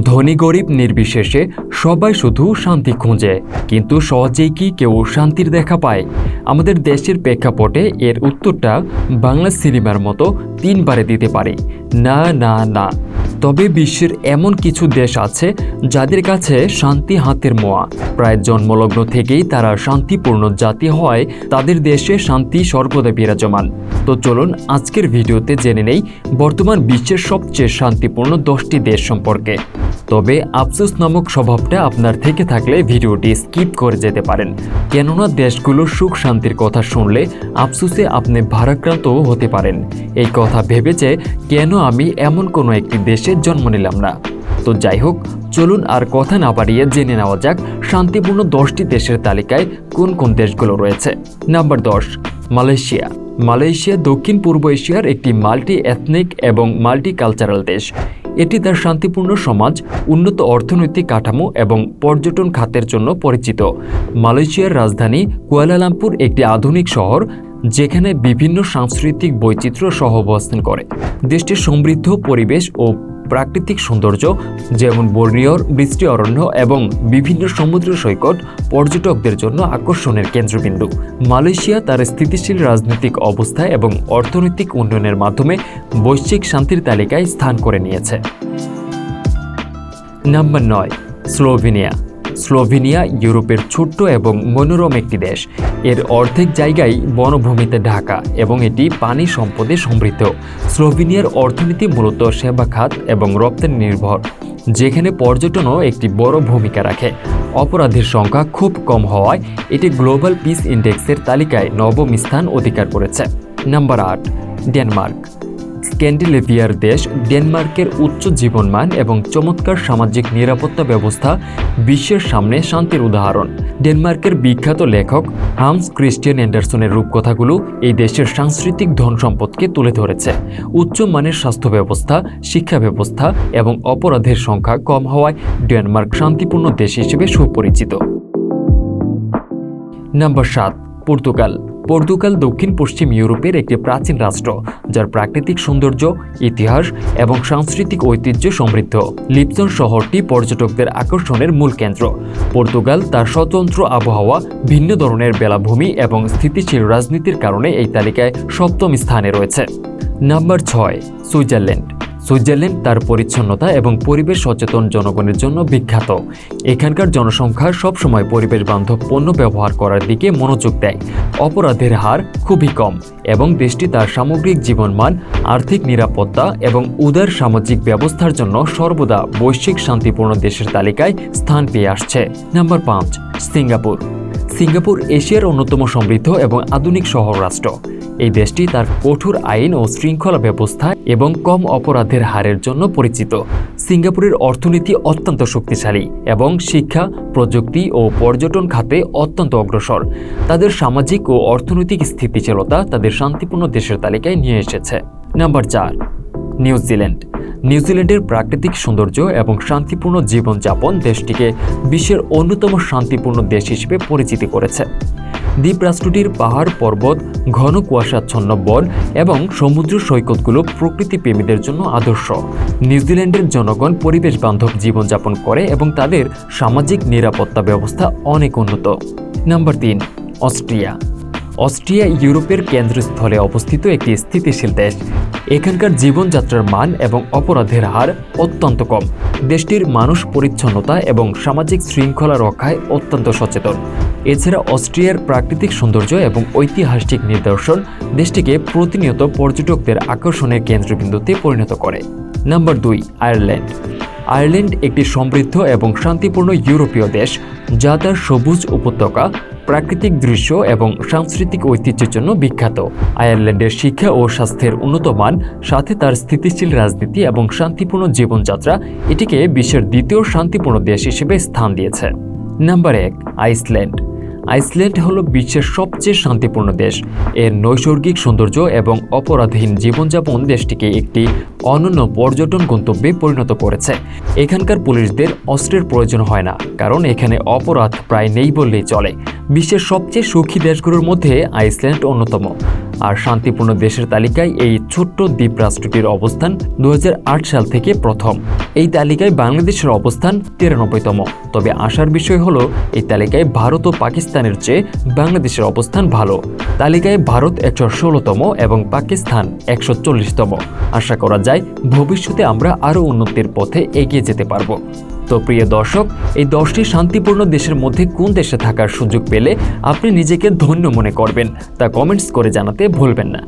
ধনী গরিব নির্বিশেষে সবাই শুধু শান্তি খুঁজে, কিন্তু সহজেই কি কেউ শান্তির দেখা পায়? আমাদের দেশের প্রেক্ষাপটে এর উত্তরটা বাংলা সিনেমার মতো 3 বারে দিতে পারি, না না না। তবে বিশ্বের এমন কিছু দেশ আছে যাদের কাছে শান্তি হাতের মোয়া। প্রায় জন্মলগ্ন থেকেই তারা শান্তিপূর্ণ জাতি হয়, তাদের দেশে শান্তি সর্বদা বিরাজমান। তো চলুন আজকের ভিডিওতে জেনে নেই বর্তমান বিশ্বের সবচেয়ে শান্তিপূর্ণ 10টি দেশ সম্পর্কে। তবে আফসোস নামক স্বভাবটা আপনার থেকে থাকলে ভিডিওটি স্কিপ করে যেতে পারেন, কেননা দেশগুলোর সুখ শান্তির কথা শুনলে আফসোসে আপনি ভারাক্রান্তও হতে পারেন। এই কথা ভেবে যে কেন আমি এমন কোনো একটি দেশে জন্ম নিলাম না। তো যাই হোক, চলুন আর কথা না বাড়িয়ে জেনে নেওয়া যাক শান্তিপূর্ণ 10টি দেশের তালিকায় কোন কোন দেশগুলো রয়েছে। Number 10, Malaysia. মালয়েশিয়া দক্ষিণ পূর্ব এশিয়ার একটি মাল্টি এথনিক এবং মাল্টি কালচারাল দেশ। এটি তার শান্তিপূর্ণ সমাজ, উন্নত অর্থনৈতিক কাঠামো এবং পর্যটন খাতের জন্য পরিচিত। মালয়েশিয়ার রাজধানী কুয়ালালামপুর একটি আধুনিক শহর, যেখানে বিভিন্ন সাংস্কৃতিক বৈচিত্র্য সহ অবস্থান করে। দেশটির সমৃদ্ধ পরিবেশ ও প্রাকৃতিক সৌন্দর্য, যেমন বর্নিওর বৃষ্টি অরণ্য এবং বিভিন্ন সমুদ্র সৈকত, পর্যটকদের জন্য আকর্ষণের কেন্দ্রবিন্দু। মালয়েশিয়া তার স্থিতিশীল রাজনৈতিক অবস্থা এবং অর্থনৈতিক উন্নয়নের মাধ্যমে বৈশ্বিক শান্তির তালিকায় স্থান করে নিয়েছে। Number 9, Slovenia. স্লোভেনিয়া ইউরোপের ছোট্ট এবং মনোরম একটি দেশ। এর অর্ধেক জায়গায় বনভূমিতে ঢাকা এবং এটি পানি সম্পদে সমৃদ্ধ। স্লোভেনিয়ার অর্থনীতি মূলত সেবা খাত এবং রপ্তানি নির্ভর, যেখানে পর্যটনও একটি বড় ভূমিকা রাখে। অপরাধের সংখ্যা খুব কম হওয়ায় এটি গ্লোবাল পিস ইন্ডেক্সের তালিকায় 9ম স্থান অধিকার করেছে। Number 8, Denmark. স্ক্যান্ডিনেভিয়ার দেশ ডেনমার্কের উচ্চ জীবনমান এবং চমৎকার সামাজিক নিরাপত্তা ব্যবস্থা বিশ্বের সামনে শান্তির উদাহরণ। ডেনমার্কের বিখ্যাত লেখক হান্স ক্রিস্টিয়ান অ্যান্ডারসনের রূপকথাগুলো এই দেশের সাংস্কৃতিক ধন সম্পদকে তুলে ধরেছে। উচ্চ মানের স্বাস্থ্য ব্যবস্থা, শিক্ষা ব্যবস্থা এবং অপরাধের সংখ্যা কম হওয়ায় ডেনমার্ক শান্তিপূর্ণ দেশ হিসেবে সুপরিচিত। Number 7, Portugal. পর্তুগাল দক্ষিণ পশ্চিম ইউরোপের একটি প্রাচীন রাষ্ট্র, যার প্রাকৃতিক সৌন্দর্য, ইতিহাস এবং সাংস্কৃতিক ঐতিহ্য সমৃদ্ধ। লিসবন শহরটি পর্যটকদের আকর্ষণের মূল কেন্দ্র। পর্তুগাল তার স্বতন্ত্র আবহাওয়া, ভিন্ন ধরনের বেলাভূমি এবং স্থিতিশীল রাজনীতির কারণে এই তালিকায় 7ম স্থানে রয়েছে। Number 6, Switzerland. সুইজারল্যান্ড তার পরিচ্ছন্নতা এবং পরিবেশ সচেতন জনগণের জন্য বিখ্যাত। এখানকার জনসংখ্যা সবসময় পরিবেশ বান্ধব পণ্য ব্যবহার করার দিকে মনোযোগ দেয়। অপরাধের হার খুবই কম এবং দেশটি তার সামগ্রিক জীবনমান, আর্থিক নিরাপত্তা এবং উদার সামাজিক ব্যবস্থার জন্য সর্বদা বৈশ্বিক শান্তিপূর্ণ দেশের তালিকায় স্থান পেয়ে আসছে। Number 5, Singapore. সিঙ্গাপুর এশিয়ার অন্যতম সমৃদ্ধ এবং আধুনিক শহর রাষ্ট্র। এই দেশটি তার কঠোর আইন ও শৃঙ্খলা ব্যবস্থা এবং কম অপরাধের হারের জন্য পরিচিত। সিঙ্গাপুরের অর্থনীতি অত্যন্ত শক্তিশালী এবং শিক্ষা, প্রযুক্তি ও পর্যটন খাতে অত্যন্ত অগ্রসর। তাদের সামাজিক ও অর্থনৈতিক স্থিতিশীলতা তাদের শান্তিপূর্ণ দেশের তালিকায় নিয়ে এসেছে। Number 4, New Zealand. নিউজিল্যান্ডের প্রাকৃতিক সৌন্দর্য এবং শান্তিপূর্ণ জীবনযাপন দেশটিকে বিশ্বের অন্যতম শান্তিপূর্ণ দেশ হিসেবে পরিচিতি করেছে। দ্বীপরাষ্ট্রটির পাহাড় পর্বত, ঘন কুয়াশাচ্ছন্ন বন এবং সমুদ্র সৈকতগুলো প্রকৃতিপ্রেমীদের জন্য আদর্শ। নিউজিল্যান্ডের জনগণ পরিবেশ বান্ধব জীবনযাপন করে এবং তাদের সামাজিক নিরাপত্তা ব্যবস্থা অনেক উন্নত। Number 3, Austria. অস্ট্রিয়া ইউরোপের কেন্দ্রস্থলে অবস্থিত একটি স্থিতিশীল দেশ। এখানকার জীবনযাত্রার মান এবং অপরাধের হার অত্যন্ত কম। দেশটির মানুষ পরিচ্ছন্নতা এবং সামাজিক শৃঙ্খলা রক্ষায় অত্যন্ত সচেতন। এছাড়া অস্ট্রিয়ার প্রাকৃতিক সৌন্দর্য এবং ঐতিহাসিক নিদর্শন দেশটিকে প্রতিনিয়ত পর্যটকদের আকর্ষণের কেন্দ্রবিন্দুতে পরিণত করে। Number 2, Ireland. আয়ারল্যান্ড একটি সমৃদ্ধ এবং শান্তিপূর্ণ ইউরোপীয় দেশ, যা তার সবুজ উপত্যকা, প্রাকৃতিক দৃশ্য এবং সাংস্কৃতিক ঐতিহ্যের জন্য বিখ্যাত। আয়ারল্যান্ডের শিক্ষা ও স্বাস্থ্যের উন্নত মান, সাথে তার স্থিতিশীল রাজনীতি এবং শান্তিপূর্ণ জীবনযাত্রা এটিকে বিশ্বের দ্বিতীয় শান্তিপূর্ণ দেশ হিসেবে স্থান দিয়েছে। Number 1, Iceland. আইসল্যান্ড হলো বিশ্বের সবচেয়ে শান্তিপূর্ণ দেশ। এর নৈসর্গিক সৌন্দর্য এবং অপরাধহীন জীবনযাপন দেশটিকে একটি অনন্য পর্যটন গন্তব্যে পরিণত করেছে। এখানকার পুলিশদের অস্ত্রের প্রয়োজন হয় না, কারণ এখানে অপরাধ প্রায় নেই বললেই চলে। বিশ্বের সবচেয়ে সুখী দেশগুলোর মধ্যে আইসল্যান্ড অন্যতম। আর শান্তিপূর্ণ দেশের তালিকায় এই ছোট্ট দ্বীপ রাষ্ট্রটির অবস্থান 2008 সাল থেকে প্রথম। এই তালিকায় বাংলাদেশের অবস্থান 93তম। তবে আশার বিষয় হলো এই তালিকায় ভারত ও পাকিস্তানের চেয়ে বাংলাদেশের অবস্থান ভালো। তালিকায় ভারত 116তম এবং পাকিস্তান 140তম। আশা করা যায় ভবিষ্যতে আমরা আরও উন্নতির পথে এগিয়ে যেতে পারব। তো প্রিয় দর্শক, এই 10টি শান্তিপূর্ণ দেশের মধ্যে কোন দেশে থাকার সুযোগ পেলে আপনি নিজেকে ধন্য মনে করবেন তা কমেন্টস করে জানাতে ভুলবেন না।